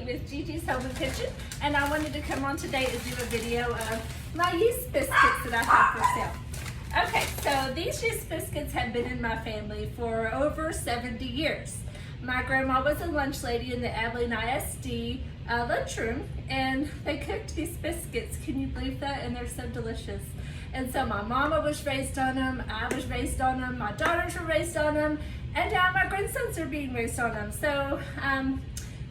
with Gigi's Home and Kitchen, and I wanted to come on today and do a video of my yeast biscuits that I have for sale. Okay, so these yeast biscuits have been in my family for over 70 years. My grandma was a lunch lady in the Abilene ISD lunchroom, and they cooked these biscuits. Can you believe that? And they're so delicious. And so my mama was raised on them, I was raised on them, my daughters were raised on them, and now my grandsons are being raised on them. So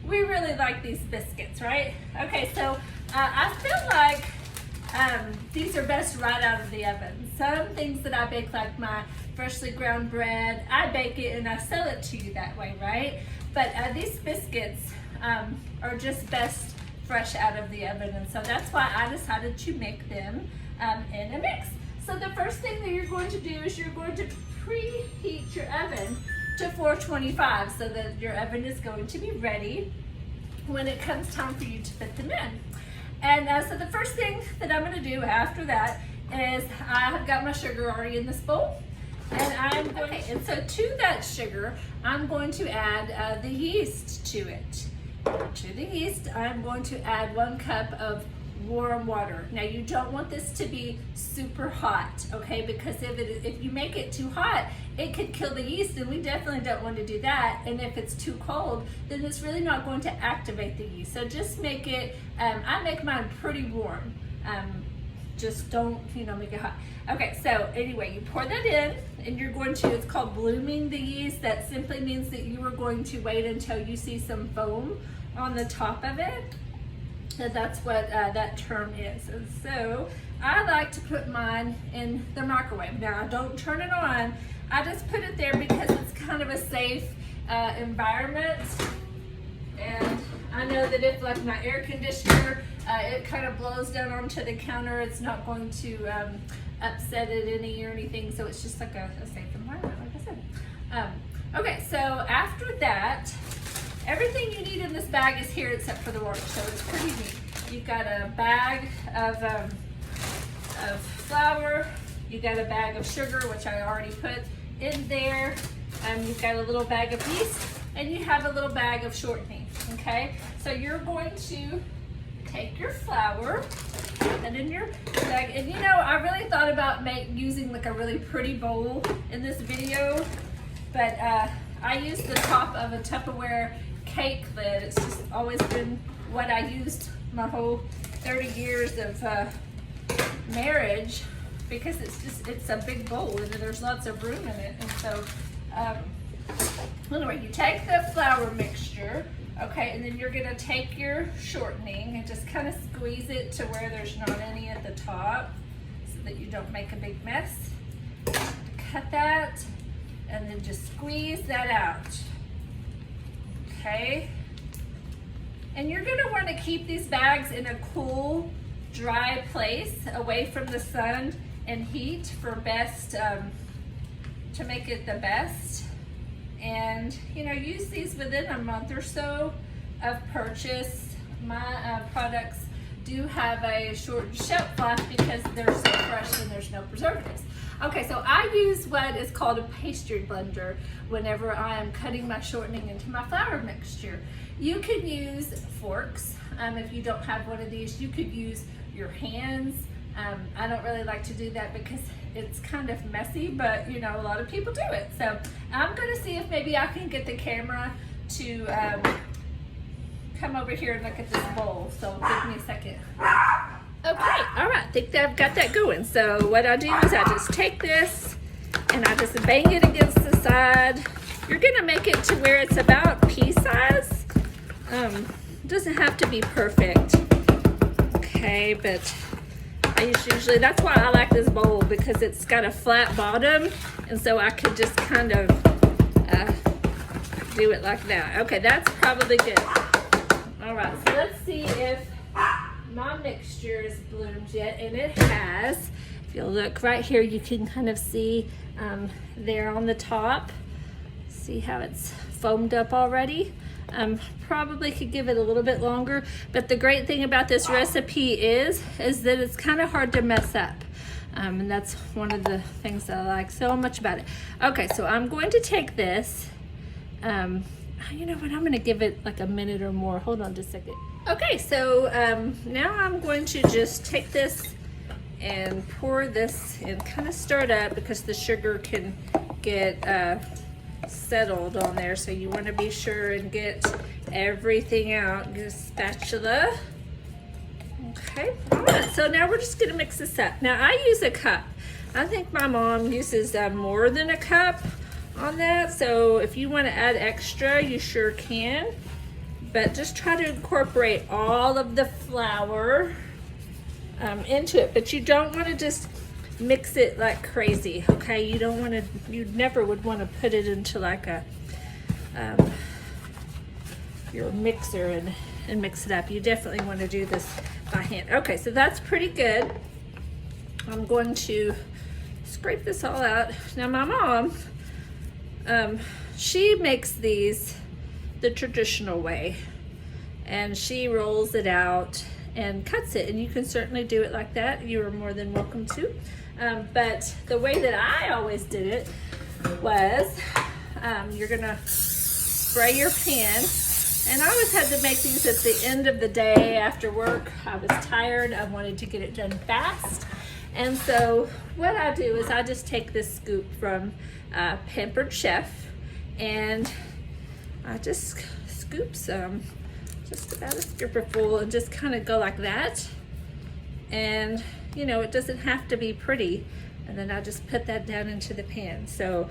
we really like these biscuits, right? Okay, so I feel like these are best right out of the oven. Some things that I bake, like my freshly ground bread, I bake it and I sell it to you that way, right? But these biscuits are just best fresh out of the oven, and so that's why I decided to make them in a mix. So the first thing that you're going to do is you're going to preheat your oven to 425 so that your oven is going to be ready when it comes time for you to put them in. And so the first thing that I'm going to do after that is I have got my sugar already in this bowl, and I'm going and so to that sugar I'm going to add the yeast to it. To the yeast I'm going to add 1 cup of warm water. Now you don't want this to be super hot, okay, because if you make it too hot it could kill the yeast, and we definitely don't want to do that. And if it's too cold, then it's really not going to activate the yeast. So just make it, I make mine pretty warm. Just don't, make it hot. Okay, so anyway, you pour that in, and you're going to, it's called blooming the yeast. That simply means that you are going to wait until you see some foam on the top of it. So that's what that term is. And so I like to put mine in the microwave. Now I don't turn it on. I just put it there because it's kind of a safe environment. And I know that if, like my air conditioner, it kind of blows down onto the counter, it's not going to upset it any or anything. So it's just like a safe environment, like I said. Okay, so after that, everything you need in this bag is here except for the water, so it's pretty neat. You've got a bag of flour, you got a bag of sugar, which I already put in there, you've got a little bag of yeast, and you have a little bag of shortening, okay? So you're going to take your flour, put that in your bag, and I really thought about using like a really pretty bowl in this video, but I used the top of a Tupperware cake lid. It's just always been what I used my whole 30 years of marriage, because it's a big bowl and there's lots of room in it. And so anyway, you take the flour mixture, okay, and then you're gonna take your shortening and just kind of squeeze it to where there's not any at the top so that you don't make a big mess. Cut that and then just squeeze that out. Okay, and you're going to want to keep these bags in a cool, dry place away from the sun and heat for best, to make it the best. And use these within a month or so of purchase. My products do have a short shelf life because they're so fresh and there's no preservatives. Okay, so I use what is called a pastry blender whenever I am cutting my shortening into my flour mixture. You can use forks. If you don't have one of these, you could use your hands. I don't really like to do that because it's kind of messy, but a lot of people do it. So I'm gonna see if maybe I can get the camera to come over here and look at this bowl. So give me a second. Okay, all right, I think that I've got that going. So what I do is I just take this and I just bang it against the side. You're gonna make it to where it's about pea size. It doesn't have to be perfect. Okay, but usually, that's why I like this bowl, because it's got a flat bottom, and so I could just kind of do it like that. Okay, that's probably good. All right, so let's see if my mixture is bloomed yet, and it has. If you'll look right here, you can kind of see there on the top. See how it's foamed up already? Probably could give it a little bit longer, but the great thing about this recipe is that it's kind of hard to mess up. And that's one of the things that I like so much about it. Okay, so I'm going to take this you know what, I'm gonna give it like a minute or more. Hold on just a second. Okay, so now I'm going to just take this and pour this and kind of stir it up because the sugar can get settled on there. So you want to be sure and get everything out. Get a spatula. Okay, all right, so now we're just gonna mix this up. Now I use a cup. I think my mom uses more than a cup on that. So if you want to add extra, you sure can. But just try to incorporate all of the flour into it. But you don't want to just mix it like crazy, okay? You don't want to, you never would want to put it into like a your mixer and mix it up. You definitely want to do this by hand. Okay, so that's pretty good. I'm going to scrape this all out. Now my mom, she makes these the traditional way, and she rolls it out and cuts it, and you can certainly do it like that. You are more than welcome to. But the way that I always did it was you're gonna spray your pan, and I always had to make these at the end of the day after work. I was tired, I wanted to get it done fast, and so what I do is I just take this scoop from Pampered Chef, and I just scoop some, just about a scooperful, and just kind of go like that. And you know, it doesn't have to be pretty. And then I just put that down into the pan. So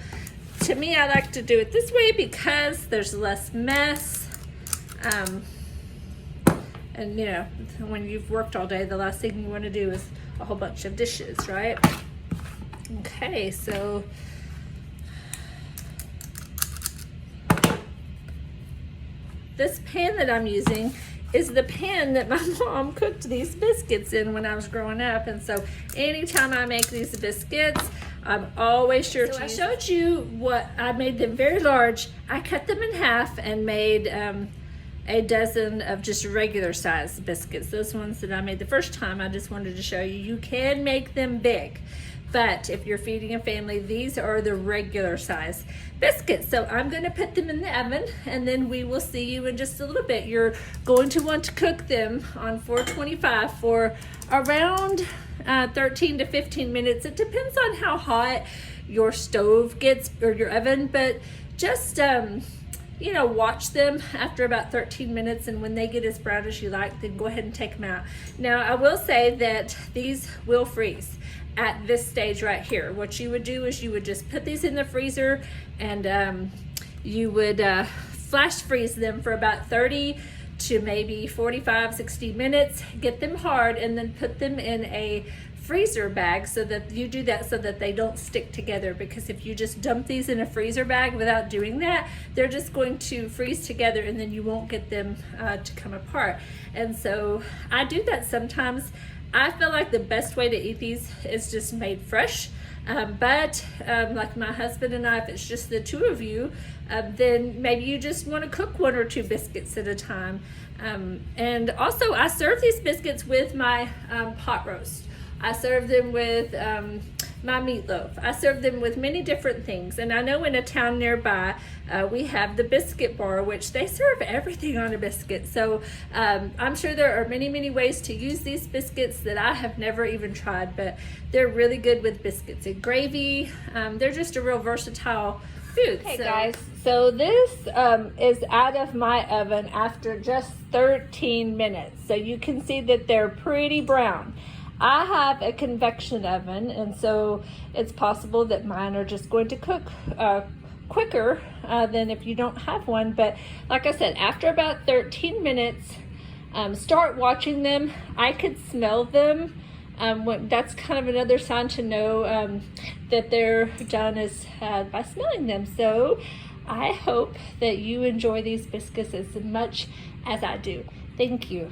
to me, I like to do it this way because there's less mess. And you know, when you've worked all day, the last thing you want to do is a whole bunch of dishes, right? Okay, so this pan that I'm using is the pan that my mom cooked these biscuits in when I was growing up. And so anytime I make these biscuits, I'm always sure to. I showed you what I made them very large. I cut them in half and made a dozen of just regular size biscuits. Those ones that I made the first time, I just wanted to show you. You can make them big, but if you're feeding a family, these are the regular size biscuits. So I'm gonna put them in the oven, and then we will see you in just a little bit. You're going to want to cook them on 425 for around 13 to 15 minutes. It depends on how hot your stove gets or your oven, but just you know, watch them after about 13 minutes, and when they get as brown as you like, then go ahead and take them out. Now I will say that these will freeze at this stage right here. What you would do is you would just put these in the freezer, and you would flash freeze them for about 30 to maybe 45, 60 minutes, get them hard, and then put them in a freezer bag. So that you do that so that they don't stick together, because if you just dump these in a freezer bag without doing that, they're just going to freeze together, and then you won't get them to come apart. And so I do that sometimes. I feel like the best way to eat these is just made fresh. But like my husband and I, if it's just the two of you, then maybe you just want to cook 1 or 2 biscuits at a time. And also I serve these biscuits with my pot roast. I serve them with my meatloaf. I serve them with many different things. And I know in a town nearby, we have the Biscuit bar, which they serve everything on a biscuit. So I'm sure there are many, many ways to use these biscuits that I have never even tried, but they're really good with biscuits and gravy. They're just a real versatile food. Okay, guys, so this is out of my oven after just 13 minutes. So you can see that they're pretty brown. I have a convection oven, and so it's possible that mine are just going to cook quicker than if you don't have one. But like I said, after about 13 minutes, start watching them. I could smell them. That's kind of another sign to know that they're done is by smelling them. So I hope that you enjoy these biscuits as much as I do. Thank you.